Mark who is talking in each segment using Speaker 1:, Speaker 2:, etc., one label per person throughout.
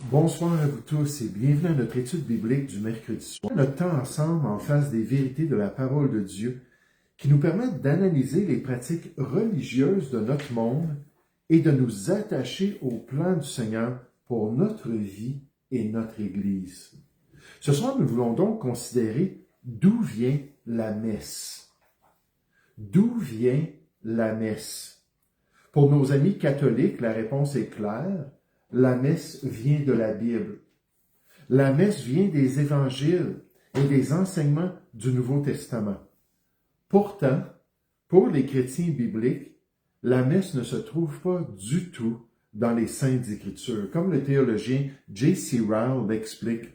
Speaker 1: Bonsoir à vous tous et bienvenue à notre étude biblique du mercredi soir. Notre temps ensemble en face des vérités de la parole de Dieu qui nous permettent d'analyser les pratiques religieuses de notre monde et de nous attacher au plan du Seigneur pour notre vie et notre Église. Ce soir, nous voulons donc considérer d'où vient la messe. D'où vient la messe? Pour nos amis catholiques, la réponse est claire. La messe vient de la Bible. La messe vient des évangiles et des enseignements du Nouveau Testament. Pourtant, pour les chrétiens bibliques, la messe ne se trouve pas du tout dans les Saintes Écritures. Comme le théologien J.C. Ryle l'explique,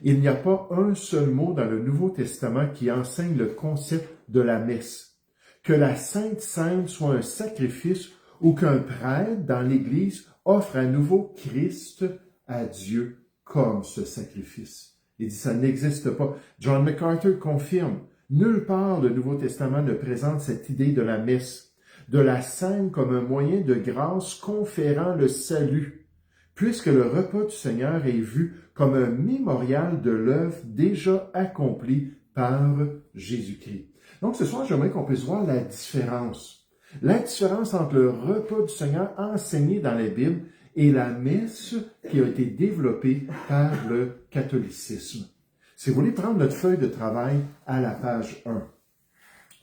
Speaker 1: il n'y a pas un seul mot dans le Nouveau Testament qui enseigne le concept de la messe. Que la Sainte Seine soit un sacrifice ou qu'un prêtre dans l'Église offre à nouveau Christ à Dieu comme ce sacrifice. Il dit ça n'existe pas. John MacArthur confirme, nulle part le Nouveau Testament ne présente cette idée de la messe, de la scène comme un moyen de grâce conférant le salut, puisque le repas du Seigneur est vu comme un mémorial de l'œuvre déjà accomplie par Jésus-Christ. Donc ce soir, j'aimerais qu'on puisse voir la différence. La différence entre le repas du Seigneur enseigné dans la Bible et la messe qui a été développée par le catholicisme. Si vous voulez prendre notre feuille de travail à la page 1,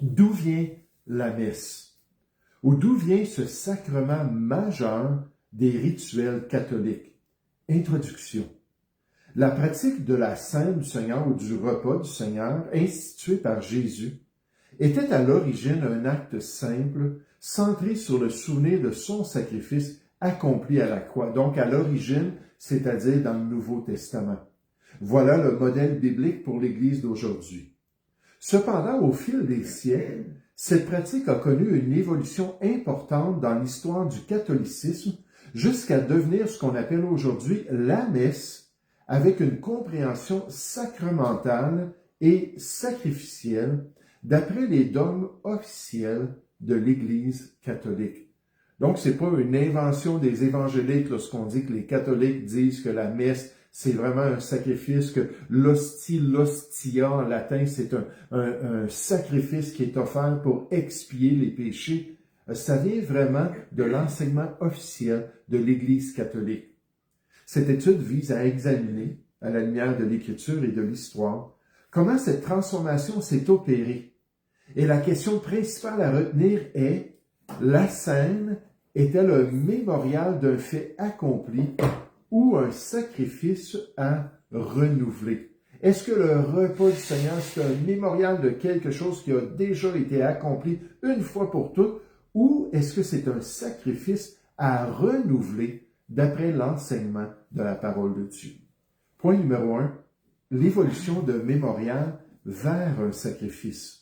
Speaker 1: d'où vient la messe? Ou d'où vient ce sacrement majeur des rituels catholiques? Introduction. La pratique de la Sainte du Seigneur ou du repas du Seigneur institué par Jésus était à l'origine un acte simple, centré sur le souvenir de son sacrifice accompli à la croix. Donc à l'origine, c'est-à-dire dans le Nouveau Testament. Voilà le modèle biblique pour l'Église d'aujourd'hui. Cependant, au fil des siècles, cette pratique a connu une évolution importante dans l'histoire du catholicisme jusqu'à devenir ce qu'on appelle aujourd'hui la messe, avec une compréhension sacramentale et sacrificielle d'après les dogmes officiels de l'Église catholique. Donc, c'est pas une invention des évangéliques lorsqu'on dit que les catholiques disent que la messe, c'est vraiment un sacrifice, que l'hostie, l'hostia en latin, c'est un sacrifice qui est offert pour expier les péchés. Ça vient vraiment de l'enseignement officiel de l'Église catholique. Cette étude vise à examiner, à la lumière de l'Écriture et de l'histoire, comment cette transformation s'est opérée. Et la question principale à retenir est, la scène est-elle un mémorial d'un fait accompli ou un sacrifice à renouveler? Est-ce que le repas du Seigneur, c'est un mémorial de quelque chose qui a déjà été accompli une fois pour toutes, ou est-ce que c'est un sacrifice à renouveler d'après l'enseignement de la parole de Dieu? Point numéro 1, l'évolution d'un mémorial vers un sacrifice.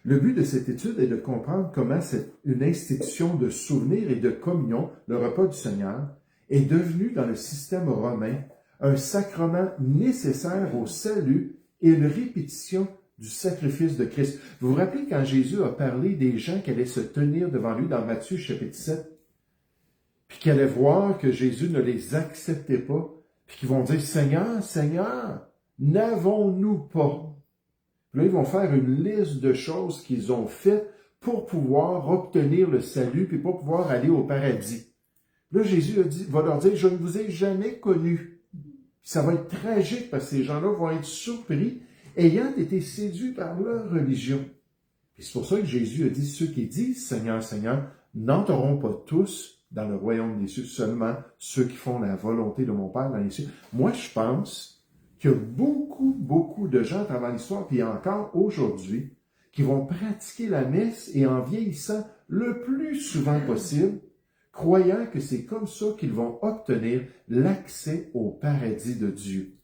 Speaker 1: Le but de cette étude est de comprendre comment une institution de souvenir et de communion, le repas du Seigneur, est devenue dans le système romain un sacrement nécessaire au salut et une répétition du sacrifice de Christ. Vous vous rappelez quand Jésus a parlé des gens qui allaient se tenir devant lui dans Matthieu chapitre 7, puis qui allaient voir que Jésus ne les acceptait pas, puis qui vont dire « Seigneur, Seigneur, n'avons-nous pas ?» Là, ils vont faire une liste de choses qu'ils ont faites pour pouvoir obtenir le salut puis pour pouvoir aller au paradis. Là, Jésus va leur dire, je ne vous ai jamais connu. Ça va être tragique parce que ces gens-là vont être surpris ayant été séduits par leur religion. Puis c'est pour ça que Jésus a dit, ceux qui disent Seigneur, Seigneur, n'entreront pas tous dans le royaume des cieux, seulement ceux qui font la volonté de mon Père dans les cieux. Moi, je pense qu'il y a beaucoup de gens à travers l'histoire, puis encore aujourd'hui, qui vont pratiquer la messe et en vieillissant le plus souvent possible, croyant que c'est comme ça qu'ils vont obtenir l'accès au paradis de Dieu.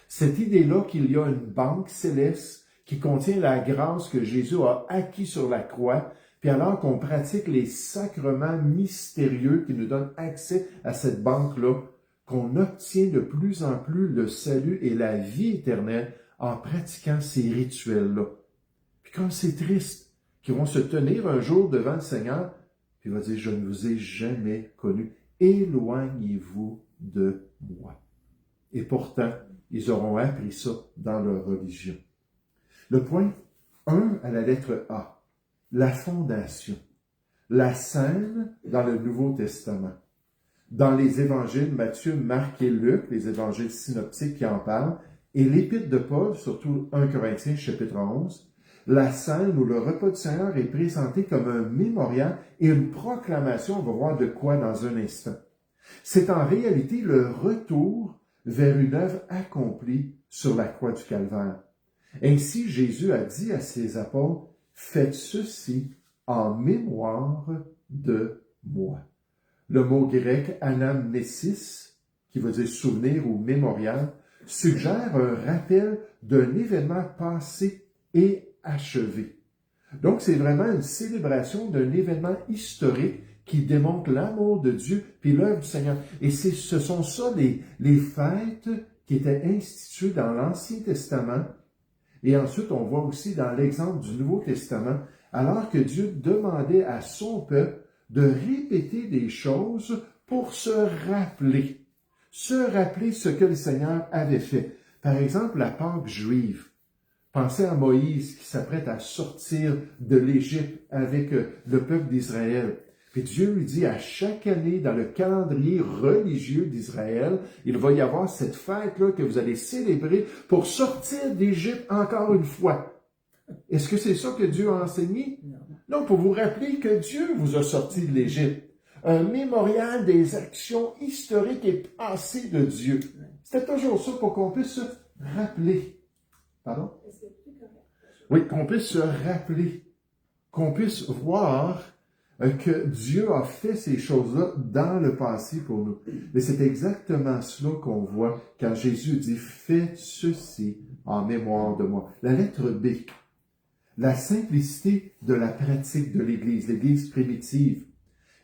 Speaker 1: Cette idée-là qu'il y a une banque céleste qui contient la grâce que Jésus a acquis sur la croix, puis alors qu'on pratique les sacrements mystérieux qui nous donnent accès à cette banque-là, qu'on obtient de plus en plus le salut et la vie éternelle en pratiquant ces rituels-là. Puis comme c'est triste, qu'ils vont se tenir un jour devant le Seigneur, puis il va dire, je ne vous ai jamais connu. Éloignez-vous de moi. Et pourtant, ils auront appris ça dans leur religion. Le point 1 à la lettre A, la fondation, la scène dans le Nouveau Testament. Dans les évangiles Matthieu, Marc et Luc, les évangiles synoptiques qui en parlent, et l'épître de Paul, surtout 1 Corinthiens chapitre 11, la scène où le repas du Seigneur est présenté comme un mémorial et une proclamation, on va voir de quoi dans un instant. C'est en réalité le retour vers une œuvre accomplie sur la croix du Calvaire. Ainsi, Jésus a dit à ses apôtres, « Faites ceci en mémoire de moi. » Le mot grec « anamnesis », qui veut dire souvenir ou mémorial, suggère un rappel d'un événement passé et achevé. Donc, c'est vraiment une célébration d'un événement historique qui démontre l'amour de Dieu puis l'œuvre du Seigneur. Et ce sont ça les fêtes qui étaient instituées dans l'Ancien Testament. Et ensuite, on voit aussi dans l'exemple du Nouveau Testament, alors que Dieu demandait à son peuple de répéter des choses pour se rappeler ce que le Seigneur avait fait. Par exemple, la Pâque juive. Pensez à Moïse qui s'apprête à sortir de l'Égypte avec le peuple d'Israël. Puis Dieu lui dit à chaque année dans le calendrier religieux d'Israël, il va y avoir cette fête-là que vous allez célébrer pour sortir d'Égypte encore une fois. Est-ce que c'est ça que Dieu a enseigné? Non, pour vous rappeler que Dieu vous a sorti de l'Égypte. Un mémorial des actions historiques et passées de Dieu. C'était toujours ça pour qu'on puisse se rappeler. Pardon? Oui, qu'on puisse se rappeler, qu'on puisse voir que Dieu a fait ces choses-là dans le passé pour nous. Mais c'est exactement cela qu'on voit quand Jésus dit « Faites ceci en mémoire de moi ». La lettre B, la simplicité de la pratique de l'Église primitive.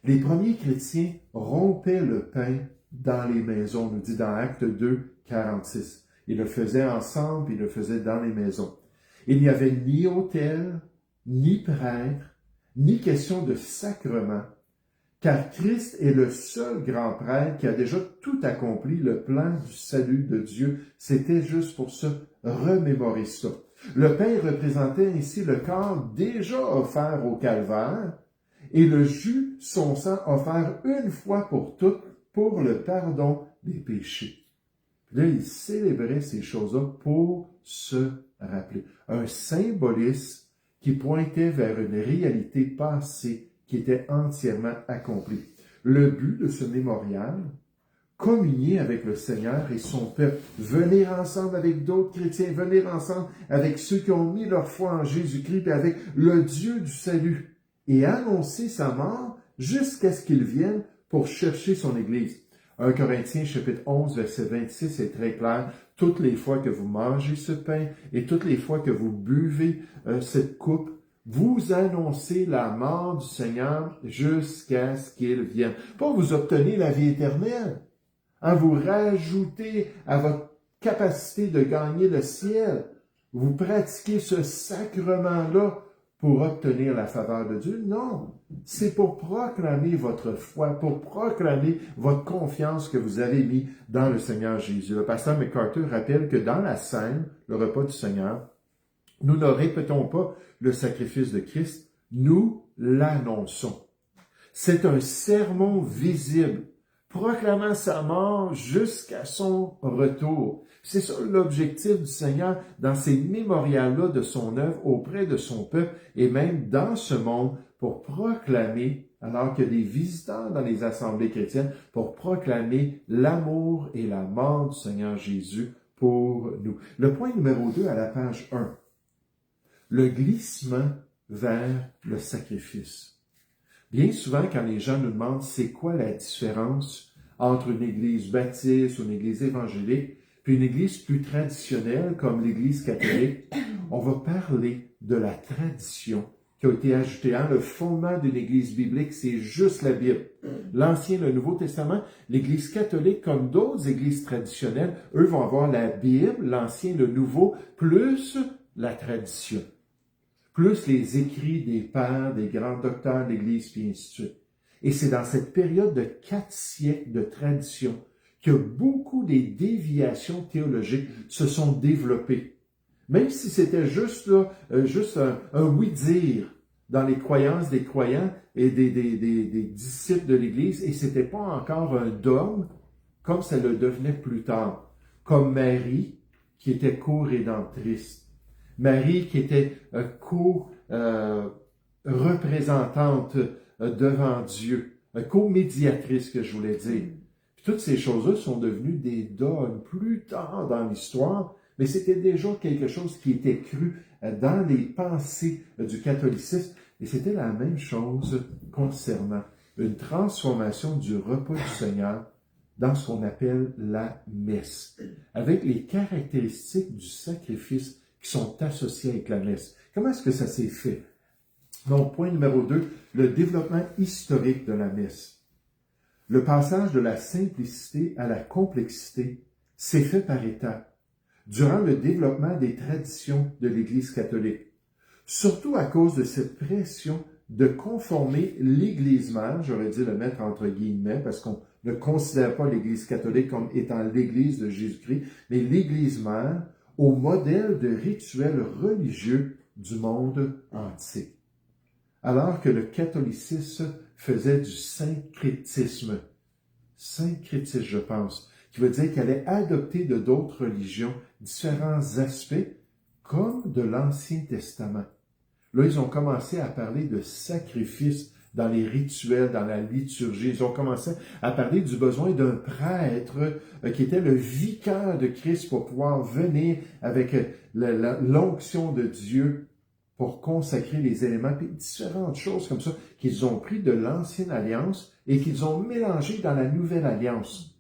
Speaker 1: Les premiers chrétiens rompaient le pain dans les maisons, on nous dit dans Acte 2, 46. Ils le faisaient ensemble, puis ils le faisaient dans les maisons. Il n'y avait ni autel, ni prêtre, ni question de sacrement, car Christ est le seul grand prêtre qui a déjà tout accompli, le plan du salut de Dieu. C'était juste pour se remémorer ça. Le pain représentait ainsi le corps déjà offert au calvaire et le jus, son sang offert une fois pour toutes pour le pardon des péchés. Là, il célébrait ces choses-là pour se rappeler. Un symbolisme qui pointait vers une réalité passée qui était entièrement accomplie. Le but de ce mémorial, communier avec le Seigneur et son peuple, venir ensemble avec d'autres chrétiens, venir ensemble avec ceux qui ont mis leur foi en Jésus-Christ et avec le Dieu du salut, et annoncer sa mort jusqu'à ce qu'il vienne pour chercher son Église. 1 Corinthiens chapitre 11, verset 26 est très clair. Toutes les fois que vous mangez ce pain et toutes les fois que vous buvez cette coupe, vous annoncez la mort du Seigneur jusqu'à ce qu'il vienne. Pas vous obtenez la vie éternelle, vous rajoutez à votre capacité de gagner le ciel. Vous pratiquez ce sacrement-là pour obtenir la faveur de Dieu? Non, c'est pour proclamer votre foi, pour proclamer votre confiance que vous avez mis dans le Seigneur Jésus. Le pasteur MacArthur rappelle que dans la scène, le repas du Seigneur, nous ne répétons pas le sacrifice de Christ, nous l'annonçons. C'est un sermon visible, proclamant sa mort jusqu'à son retour. C'est ça l'objectif du Seigneur dans ces mémorials-là de son œuvre auprès de son peuple et même dans ce monde pour proclamer, alors qu'il y a des visiteurs dans les assemblées chrétiennes, pour proclamer l'amour et la mort du Seigneur Jésus pour nous. Le point numéro 2 à la page 1, le glissement vers le sacrifice. Bien souvent, quand les gens nous demandent c'est quoi la différence entre une église baptiste ou une église évangélique, puis une église plus traditionnelle comme l'église catholique, on va parler de la tradition qui a été ajoutée. Le fondement d'une église biblique, c'est juste la Bible. L'Ancien, le Nouveau Testament, l'église catholique, comme d'autres églises traditionnelles, eux vont avoir la Bible, l'Ancien, le Nouveau, plus la tradition, plus les écrits des pères, des grands docteurs de l'Église, puis ainsi de suite. Et c'est dans cette période de 4 siècles de tradition que beaucoup des déviations théologiques se sont développées. Même si c'était juste, là, juste un oui-dire dans les croyances des croyants et des disciples de l'Église, et c'était pas encore un dogme comme ça le devenait plus tard. Comme Marie, qui était co-rédemptrice. Marie, qui était co-représentante devant Dieu. Co-médiatrice, que je voulais dire. Puis toutes ces choses-là sont devenues des dogmes plus tard dans l'histoire, mais c'était déjà quelque chose qui était cru dans les pensées du catholicisme, et c'était la même chose concernant une transformation du repas du Seigneur dans ce qu'on appelle la messe, avec les caractéristiques du sacrifice qui sont associées avec la messe. Comment est-ce que ça s'est fait? Donc, point numéro 2, le développement historique de la messe. Le passage de la simplicité à la complexité s'est fait par étapes, durant le développement des traditions de l'Église catholique, surtout à cause de cette pression de conformer l'Église mère, j'aurais dû le mettre entre guillemets, parce qu'on ne considère pas l'Église catholique comme étant l'Église de Jésus-Christ, mais l'Église mère au modèle de rituels religieux du monde antique. Alors que le catholicisme faisait du syncrétisme, je pense, qui veut dire qu'elle allait adopter de d'autres religions différents aspects, comme de l'Ancien Testament. Là, ils ont commencé à parler de sacrifice dans les rituels, dans la liturgie. Ils ont commencé à parler du besoin d'un prêtre qui était le vicaire de Christ pour pouvoir venir avec l'onction de Dieu pour consacrer les éléments, puis différentes choses comme ça qu'ils ont pris de l'Ancienne Alliance et qu'ils ont mélangé dans la Nouvelle Alliance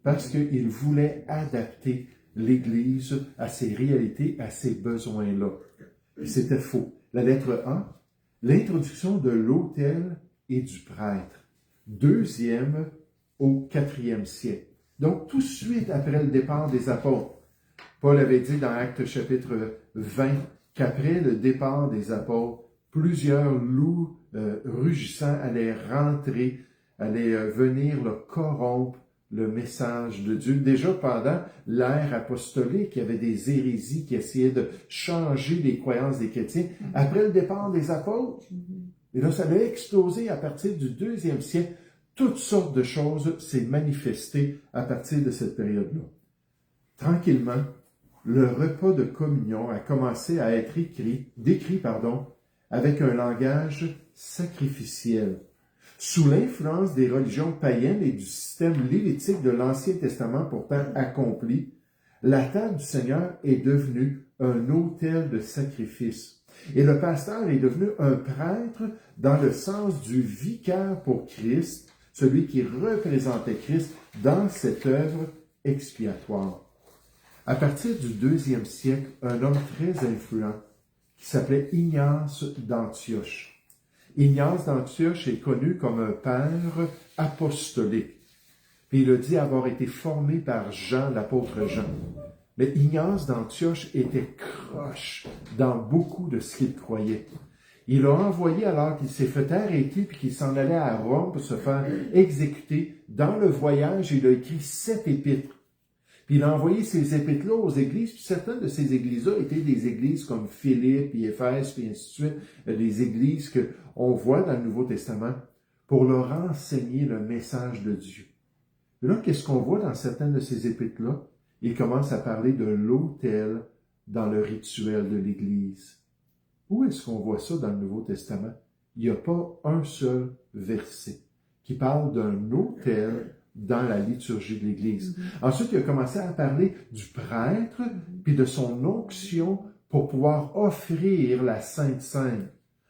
Speaker 1: parce qu'ils voulaient adapter l'Église à ses réalités, à ses besoins-là. C'était faux. La lettre A, l'introduction de l'autel et du prêtre, 2e au 4e siècle. Donc, tout de suite après le départ des apôtres, Paul avait dit dans Actes chapitre 20 qu'après le départ des apôtres, plusieurs loups rugissants allaient rentrer, allaient venir le corrompre le message de Dieu. Déjà pendant l'ère apostolique, il y avait des hérésies qui essayaient de changer les croyances des chrétiens. Après le départ des apôtres, et là, ça a explosé à partir du 2e siècle. Toutes sortes de choses s'est manifestées à partir de cette période-là. Tranquillement, le repas de communion a commencé à être décrit avec un langage sacrificiel. Sous l'influence des religions païennes et du système lévitique de l'Ancien Testament pourtant accompli, la table du Seigneur est devenue un autel de sacrifice. Et le pasteur est devenu un prêtre dans le sens du vicaire pour Christ, celui qui représentait Christ dans cette œuvre expiatoire. À partir du 2e siècle, un homme très influent qui s'appelait Ignace d'Antioche. Ignace d'Antioche est connu comme un père apostolique. Puis il a dit avoir été formé par Jean, l'apôtre Jean. Mais Ignace d'Antioche était croche dans beaucoup de ce qu'il croyait. Il a envoyé alors qu'il s'est fait arrêter puis qu'il s'en allait à Rome pour se faire exécuter. Dans le voyage, il a écrit 7 épîtres. Puis il a envoyé ces épîtres-là aux églises, puis certaines de ces églises-là étaient des églises comme Philippe, puis Éphèse, puis ainsi de suite, des églises qu'on voit dans le Nouveau Testament, pour leur enseigner le message de Dieu. Et là, qu'est-ce qu'on voit dans certaines de ces épîtres-là? Il commence à parler de l'autel dans le rituel de l'Église. Où est-ce qu'on voit ça dans le Nouveau Testament? Il n'y a pas un seul verset qui parle d'un autel dans la liturgie de l'Église. Ensuite, il a commencé à parler du prêtre, puis de son onction pour pouvoir offrir la Sainte Seine.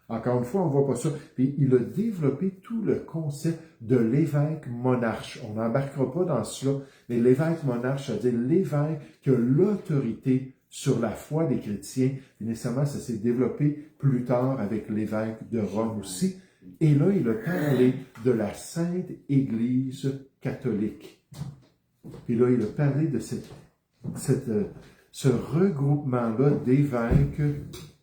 Speaker 1: Encore une fois, on ne voit pas ça. Puis il a développé tout le concept de l'évêque monarche. On n'embarquera pas dans cela, mais l'évêque monarche, c'est-à-dire l'évêque qui a l'autorité sur la foi des chrétiens. Puis nécessairement, ça s'est développé plus tard avec l'évêque de Rome aussi. Et là, il a parlé de la Sainte Église catholique. Puis là, il a parlé de ce regroupement-là d'évêques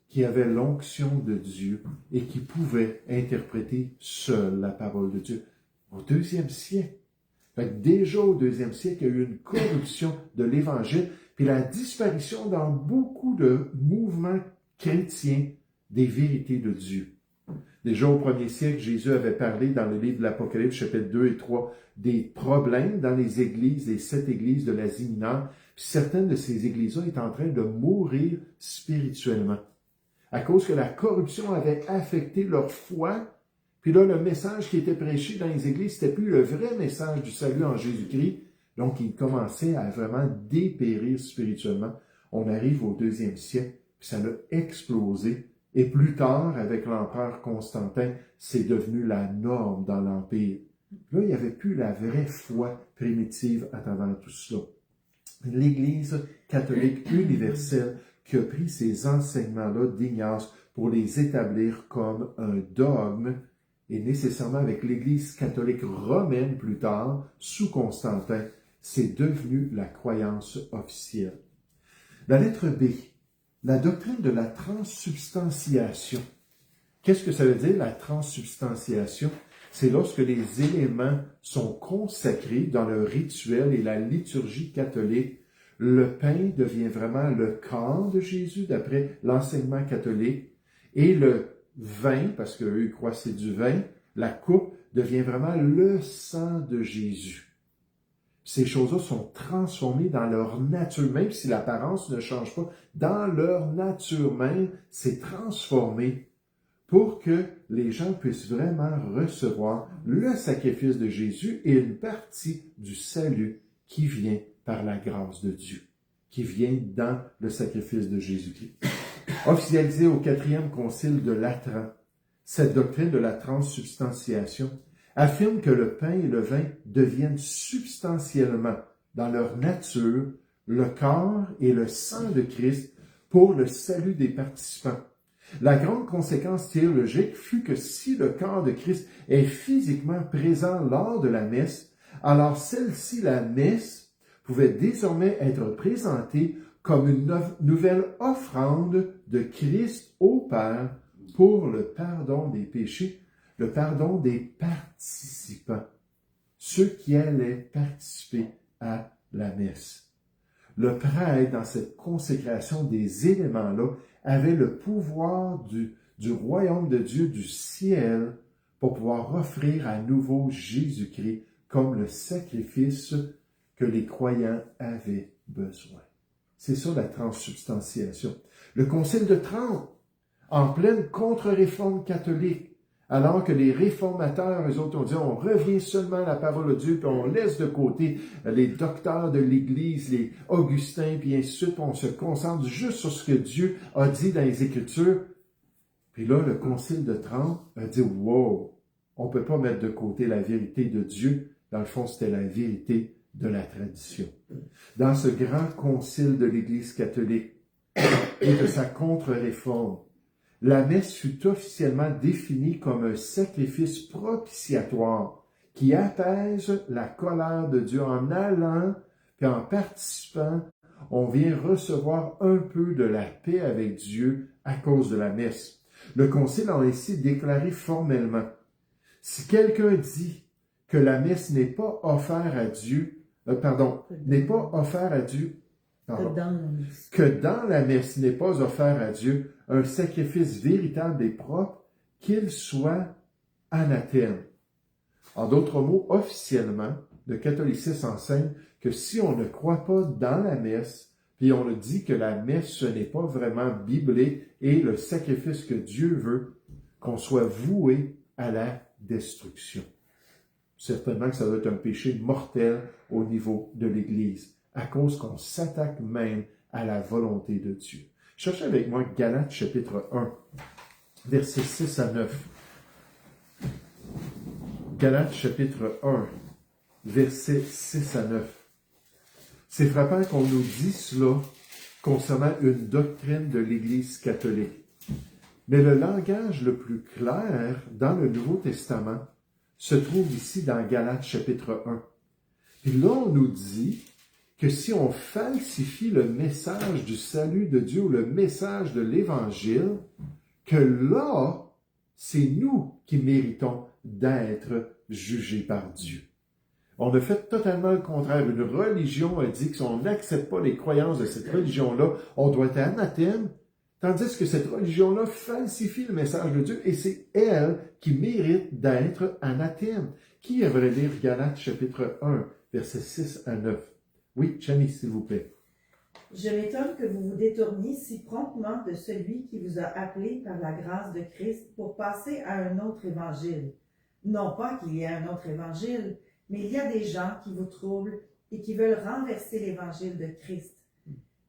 Speaker 1: qui avaient l'onction de Dieu et qui pouvaient interpréter seuls la parole de Dieu. Au 2e siècle, Fait que déjà au deuxième siècle, il y a eu une corruption de l'Évangile, puis la disparition dans beaucoup de mouvements chrétiens des vérités de Dieu. Déjà au premier siècle, Jésus avait parlé dans le livre de l'Apocalypse, chapitres 2 et 3, des problèmes dans les églises, les 7 églises de l'Asie mineure. Puis certaines de ces églises-là étaient en train de mourir spirituellement, à cause que la corruption avait affecté leur foi. Puis là, le message qui était prêché dans les églises, c'était plus le vrai message du salut en Jésus-Christ. Donc, ils commençaient à vraiment dépérir spirituellement. On arrive au deuxième siècle, puis ça a explosé. Et plus tard, avec l'empereur Constantin, c'est devenu la norme dans l'Empire. Là, il n'y avait plus la vraie foi primitive à travers tout cela. L'Église catholique universelle qui a pris ces enseignements-là d'Ignace pour les établir comme un dogme, et nécessairement avec l'Église catholique romaine plus tard, sous Constantin, c'est devenu la croyance officielle. La lettre B, la doctrine de la transsubstantiation. Qu'est-ce que ça veut dire, la transsubstantiation? C'est lorsque les éléments sont consacrés dans le rituel et la liturgie catholique. Le pain devient vraiment le corps de Jésus, d'après l'enseignement catholique, et le vin, parce qu'eux croient que c'est du vin, la coupe devient vraiment le sang de Jésus. Ces choses-là sont transformées dans leur nature, même si l'apparence ne change pas, dans leur nature même, c'est transformé pour que les gens puissent vraiment recevoir le sacrifice de Jésus et une partie du salut qui vient par la grâce de Dieu, qui vient dans le sacrifice de Jésus-Christ. Officialisé au 4e concile de Latran, cette doctrine de la transsubstantiation affirme que le pain et le vin deviennent substantiellement, dans leur nature, le corps et le sang de Christ pour le salut des participants. La grande conséquence théologique fut que si le corps de Christ est physiquement présent lors de la messe, alors celle-ci, la messe, pouvait désormais être présentée comme une nouvelle offrande de Christ au Père pour le pardon des péchés, le pardon des participants, ceux qui allaient participer à la messe. Le prêtre, dans cette consécration des éléments-là, avait le pouvoir du royaume de Dieu, du ciel, pour pouvoir offrir à nouveau Jésus-Christ comme le sacrifice que les croyants avaient besoin. C'est ça la transsubstantiation. Le Concile de Trente, en pleine contre-réforme catholique, alors que les réformateurs, eux autres, ont dit on revient seulement à la parole de Dieu, puis on laisse de côté les docteurs de l'Église, les Augustins, puis ainsi de suite, on se concentre juste sur ce que Dieu a dit dans les Écritures. Puis là, le Concile de Trente a dit wow, on ne peut pas mettre de côté la vérité de Dieu. Dans le fond, c'était la vérité de la tradition. Dans ce grand concile de l'Église catholique et de sa contre-réforme, la messe fut officiellement définie comme un sacrifice propitiatoire qui apaise la colère de Dieu en allant et en participant. On vient recevoir un peu de la paix avec Dieu à cause de la messe. Le Concile a ainsi déclaré formellement, si quelqu'un dit que la messe n'est pas offerte à Dieu, que dans la messe n'est pas offert à Dieu un sacrifice véritable et propre, qu'il soit anathème. En d'autres mots, officiellement, le catholicisme enseigne que si on ne croit pas dans la messe, puis on le dit que la messe, ce n'est pas vraiment biblique et le sacrifice que Dieu veut, qu'on soit voué à la destruction. Certainement que ça doit être un péché mortel au niveau de l'Église, à cause qu'on s'attaque même à la volonté de Dieu. Cherchez avec moi Galates chapitre 1, versets 6 à 9. Galates chapitre 1, versets 6 à 9. C'est frappant qu'on nous dise cela concernant une doctrine de l'Église catholique. Mais le langage le plus clair dans le Nouveau Testament se trouve ici dans Galates chapitre 1. Puis là, on nous dit que si on falsifie le message du salut de Dieu ou le message de l'Évangile, que là, c'est nous qui méritons d'être jugés par Dieu. On a fait totalement le contraire. Une religion a dit que si on n'accepte pas les croyances de cette religion-là, on doit être anathème, tandis que cette religion-là falsifie le message de Dieu et c'est elle qui mérite d'être anathème. Qui aimerait lire Galates chapitre 1, versets 6 à 9? Oui, Chani, s'il vous plaît.
Speaker 2: Je m'étonne que vous vous détourniez si promptement de celui qui vous a appelé par la grâce de Christ pour passer à un autre évangile. Non pas qu'il y ait un autre évangile, mais il y a des gens qui vous troublent et qui veulent renverser l'évangile de Christ.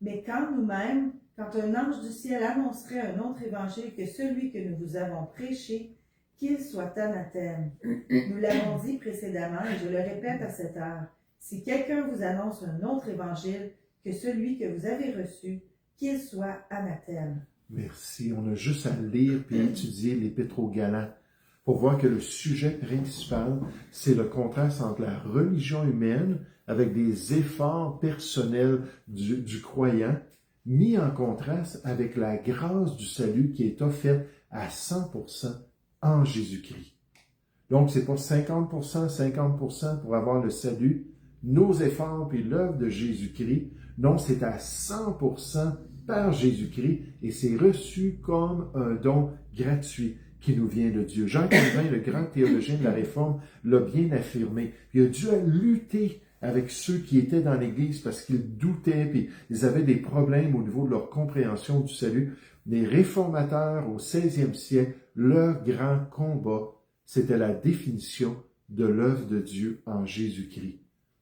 Speaker 2: Mais quand nous-mêmes, quand un ange du ciel annoncerait un autre évangile que celui que nous vous avons prêché, qu'il soit anathème. Nous l'avons dit précédemment et je le répète à cette heure. Si quelqu'un vous annonce un autre évangile que celui que vous avez reçu, qu'il soit anathème.
Speaker 1: Merci. On a juste à lire puis étudier l'Épître aux Galates pour voir que le sujet principal, c'est le contraste entre la religion humaine avec des efforts personnels du croyant, mis en contraste avec la grâce du salut qui est offerte à 100% en Jésus-Christ. Donc, c'est pas 50% pour avoir le salut, nos efforts puis l'œuvre de Jésus-Christ. Non, c'est à 100% par Jésus-Christ et c'est reçu comme un don gratuit qui nous vient de Dieu. Jean Calvin, le grand théologien de la Réforme, l'a bien affirmé. Il a dû lutter avec ceux qui étaient dans l'Église parce qu'ils doutaient puis ils avaient des problèmes au niveau de leur compréhension du salut. Les réformateurs au 16e siècle, leur grand combat, c'était la définition de l'œuvre de Dieu en Jésus-Christ.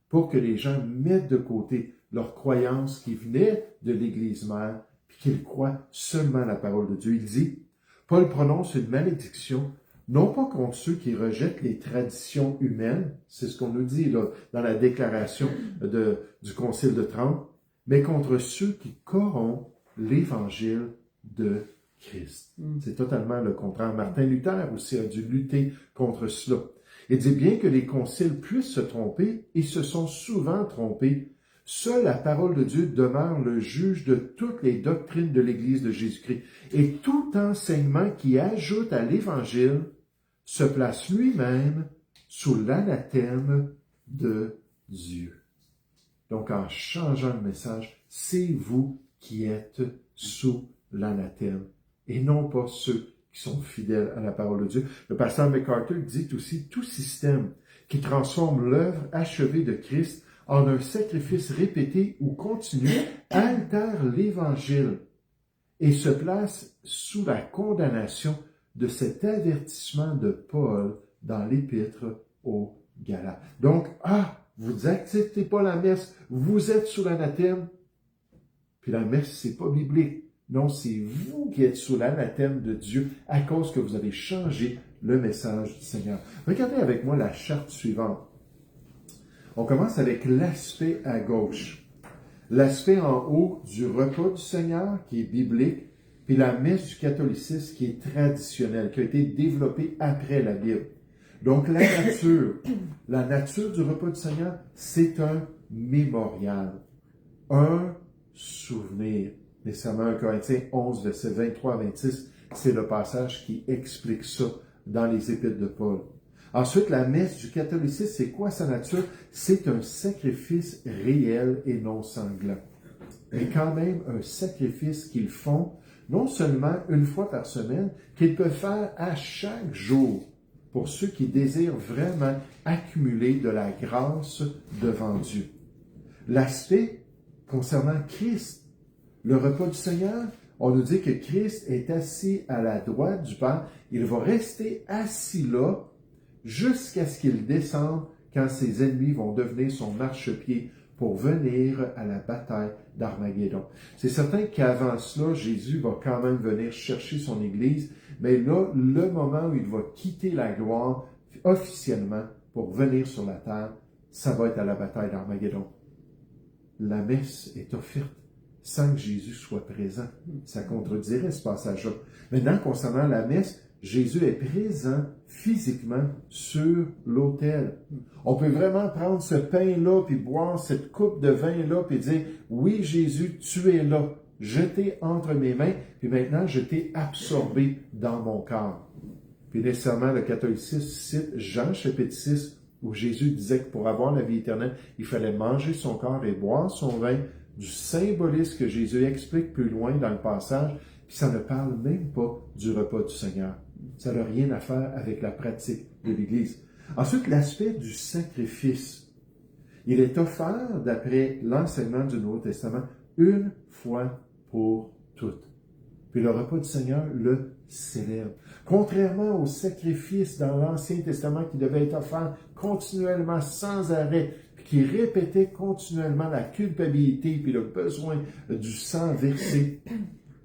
Speaker 1: Pour que les gens mettent de côté leur croyance qui venait de l'Église mère, puis qu'ils croient seulement à la parole de Dieu. Il dit, Paul prononce une malédiction, non pas contre ceux qui rejettent les traditions humaines, c'est ce qu'on nous dit là, dans la déclaration du Concile de Trente, mais contre ceux qui corrompent l'Évangile de Christ. C'est totalement le contraire. Martin Luther aussi a dû lutter contre cela. Il dit bien que les conciles puissent se tromper, ils se sont souvent trompés. Seule la parole de Dieu demeure le juge de toutes les doctrines de l'Église de Jésus-Christ. Et tout enseignement qui ajoute à l'Évangile se place lui-même sous l'anathème de Dieu. Donc, en changeant le message, c'est vous qui êtes sous l'anathème et non pas ceux qui sont fidèles à la parole de Dieu. Le pasteur MacArthur dit aussi, tout système qui transforme l'œuvre achevée de Christ en un sacrifice répété ou continu altère l'Évangile et se place sous la condamnation de cet avertissement de Paul dans l'Épître aux Galates. Donc, vous n'acceptez pas la messe, vous êtes sous l'anathème, puis la messe, c'est pas biblique. Non, c'est vous qui êtes sous l'anathème de Dieu à cause que vous avez changé le message du Seigneur. Regardez avec moi la charte suivante. On commence avec l'aspect à gauche. L'aspect en haut du repas du Seigneur, qui est biblique, puis la messe du catholicisme, qui est traditionnelle, qui a été développée après la Bible. Donc, la nature du repas du Seigneur, c'est un mémorial, un souvenir. Nécessairement 1 Corinthiens 11, versets 23 à 26, c'est le passage qui explique ça dans les épîtres de Paul. Ensuite, la messe du catholicisme, c'est quoi sa nature? C'est un sacrifice réel et non sanglant. Mais quand même un sacrifice qu'ils font, non seulement une fois par semaine, qu'ils peuvent faire à chaque jour pour ceux qui désirent vraiment accumuler de la grâce devant Dieu. L'aspect concernant Christ, le repas du Seigneur, on nous dit que Christ est assis à la droite du Père. Il va rester assis là jusqu'à ce qu'il descende quand ses ennemis vont devenir son marchepied pour venir à la bataille d'Armageddon. C'est certain qu'avant cela, Jésus va quand même venir chercher son Église, mais là, le moment où il va quitter la gloire officiellement pour venir sur la terre, ça va être à la bataille d'Armageddon. La messe est offerte sans que Jésus soit présent. Ça contredirait ce passage-là. Maintenant, concernant la messe, Jésus est présent physiquement sur l'autel. On peut vraiment prendre ce pain-là, puis boire cette coupe de vin-là, puis dire, oui, Jésus, tu es là. Je t'ai entre mes mains, puis maintenant, je t'ai absorbé dans mon corps. Puis nécessairement, le catholicisme cite Jean chapitre 6, où Jésus disait que pour avoir la vie éternelle, il fallait manger son corps et boire son vin, du symbolisme que Jésus explique plus loin dans le passage, puis ça ne parle même pas du repas du Seigneur. Ça n'a rien à faire avec la pratique de l'Église. Ensuite, l'aspect du sacrifice. Il est offert, d'après l'enseignement du Nouveau Testament, une fois pour toutes. Puis le repas du Seigneur le célèbre. Contrairement au sacrifice dans l'Ancien Testament qui devait être offert continuellement, sans arrêt, puis qui répétait continuellement la culpabilité puis le besoin du sang versé,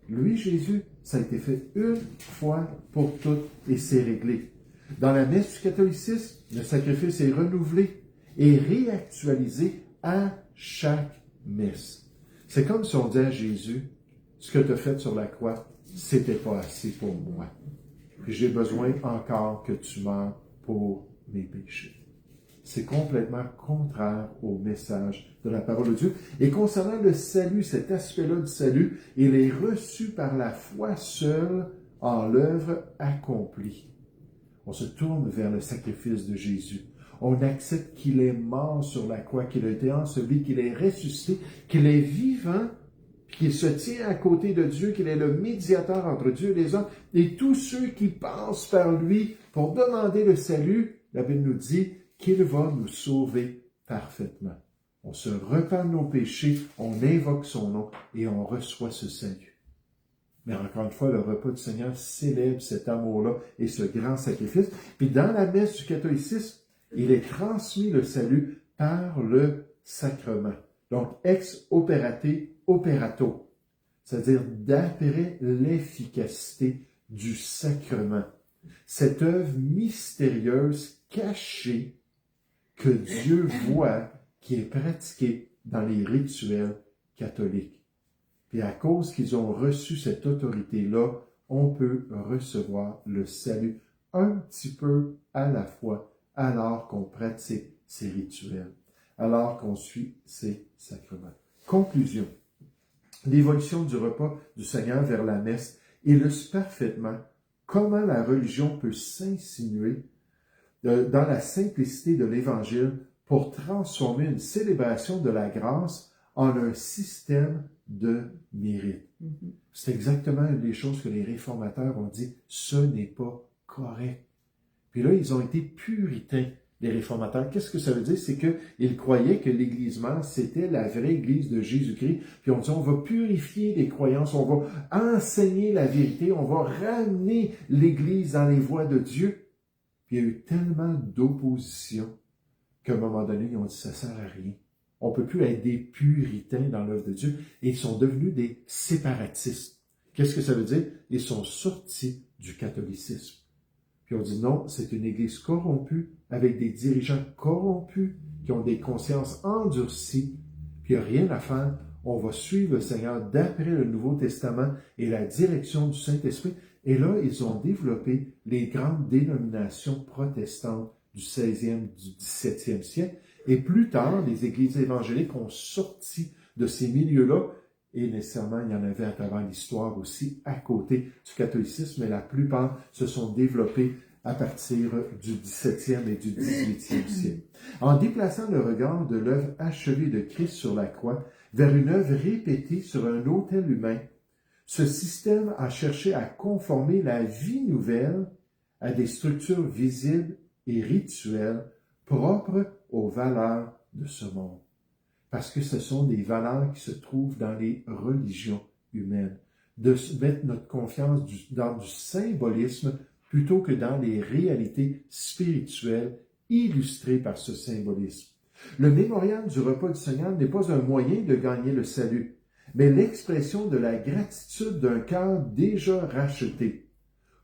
Speaker 1: lui, Jésus, ça a été fait une fois pour toutes et c'est réglé. Dans la messe du catholicisme, le sacrifice est renouvelé et réactualisé à chaque messe. C'est comme si on disait à Jésus, ce que tu as fait sur la croix, c'était pas assez pour moi. J'ai besoin encore que tu meurs pour mes péchés. C'est complètement contraire au message de la parole de Dieu. Et concernant le salut, cet aspect-là du salut, il est reçu par la foi seule en l'œuvre accomplie. On se tourne vers le sacrifice de Jésus. On accepte qu'il est mort sur la croix, qu'il a été enseveli, qu'il est ressuscité, qu'il est vivant, qu'il se tient à côté de Dieu, qu'il est le médiateur entre Dieu et les hommes. Et tous ceux qui passent par lui pour demander le salut, la Bible nous dit qu'il va nous sauver parfaitement. On se repent de nos péchés, on invoque son nom et on reçoit ce salut. Mais encore une fois, le repas du Seigneur célèbre cet amour-là et ce grand sacrifice. Puis dans la messe du catholicisme, il est transmis le salut par le sacrement. Donc, ex opérate operato, c'est-à-dire d'après l'efficacité du sacrement. Cette œuvre mystérieuse, cachée, que Dieu voit, qui est pratiquée dans les rituels catholiques. Puis à cause qu'ils ont reçu cette autorité-là, on peut recevoir le salut un petit peu à la fois, alors qu'on pratique ces rituels, alors qu'on suit ces sacrements. Conclusion. L'évolution du repas du Seigneur vers la messe illustre parfaitement comment la religion peut s'insinuer dans la simplicité de l'Évangile pour transformer une célébration de la grâce en un système de mérite. C'est exactement une des choses que les réformateurs ont dit, ce n'est pas correct. Puis là, ils ont été puritains, les réformateurs. Qu'est-ce que ça veut dire? C'est qu'ils croyaient que l'Église mère, c'était la vraie Église de Jésus-Christ. Puis on dit, on va purifier les croyances, on va enseigner la vérité, on va ramener l'Église dans les voies de Dieu. Puis il y a eu tellement d'opposition qu'à un moment donné, ils ont dit, ça ne sert à rien. On ne peut plus être des puritains dans l'œuvre de Dieu. Et ils sont devenus des séparatistes. Qu'est-ce que ça veut dire? Ils sont sortis du catholicisme. Puis on dit non, c'est une Église corrompue, avec des dirigeants corrompus, qui ont des consciences endurcies, puis il n'y a rien à faire. On va suivre le Seigneur d'après le Nouveau Testament et la direction du Saint-Esprit. Et là, ils ont développé les grandes dénominations protestantes du 16e, du 17e siècle. Et plus tard, les églises évangéliques ont sorti de ces milieux-là, et nécessairement, il y en avait à travers l'histoire aussi à côté du catholicisme, mais la plupart se sont développés à partir du 17e et du 18e siècle. En déplaçant le regard de l'œuvre achevée de Christ sur la croix vers une œuvre répétée sur un autel humain, ce système a cherché à conformer la vie nouvelle à des structures visibles et rituelles propres aux valeurs de ce monde. Parce que ce sont des valeurs qui se trouvent dans les religions humaines. De mettre notre confiance dans du symbolisme plutôt que dans les réalités spirituelles illustrées par ce symbolisme. Le mémorial du repas du Seigneur n'est pas un moyen de gagner le salut, mais l'expression de la gratitude d'un cœur déjà racheté.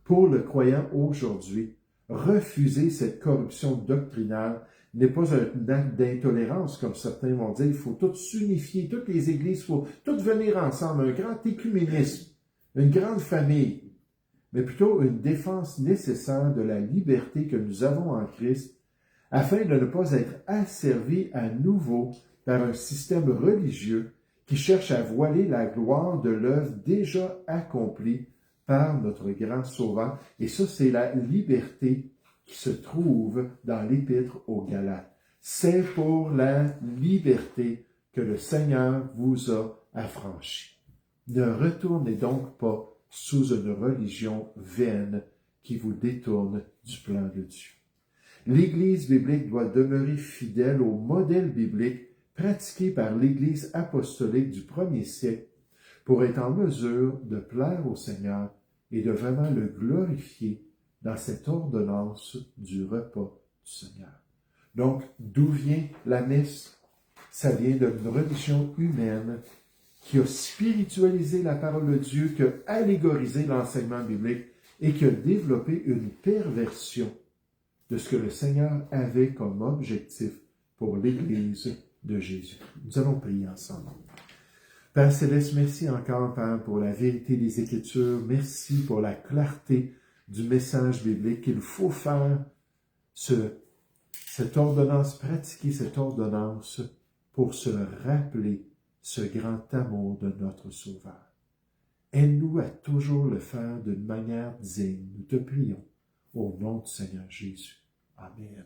Speaker 1: Pour le croyant aujourd'hui, refuser cette corruption doctrinale n'est pas un acte d'intolérance, comme certains vont dire. Il faut tout s'unifier, toutes les églises, il faut toutes venir ensemble, un grand écuménisme, une grande famille, mais plutôt une défense nécessaire de la liberté que nous avons en Christ, afin de ne pas être asservis à nouveau par un système religieux qui cherche à voiler la gloire de l'œuvre déjà accomplie par notre grand Sauveur. Et ça, c'est la liberté qui se trouve dans l'Épître aux Galates. C'est pour la liberté que le Seigneur vous a affranchis. Ne retournez donc pas sous une religion vaine qui vous détourne du plan de Dieu. L'Église biblique doit demeurer fidèle au modèle biblique pratiqué par l'Église apostolique du premier siècle pour être en mesure de plaire au Seigneur et de vraiment le glorifier dans cette ordonnance du repas du Seigneur. Donc, d'où vient la messe? Ça vient d'une religion humaine qui a spiritualisé la parole de Dieu, qui a allégorisé l'enseignement biblique et qui a développé une perversion de ce que le Seigneur avait comme objectif pour l'Église de Jésus. Nous allons prier ensemble. Père Céleste, merci encore, Père, pour la vérité des Écritures. Merci pour la clarté du message biblique. Il faut faire cette ordonnance, pratiquer cette ordonnance pour se rappeler ce grand amour de notre Sauveur. Aide-nous à toujours le faire d'une manière digne. Nous te prions au nom du Seigneur Jésus. Amen.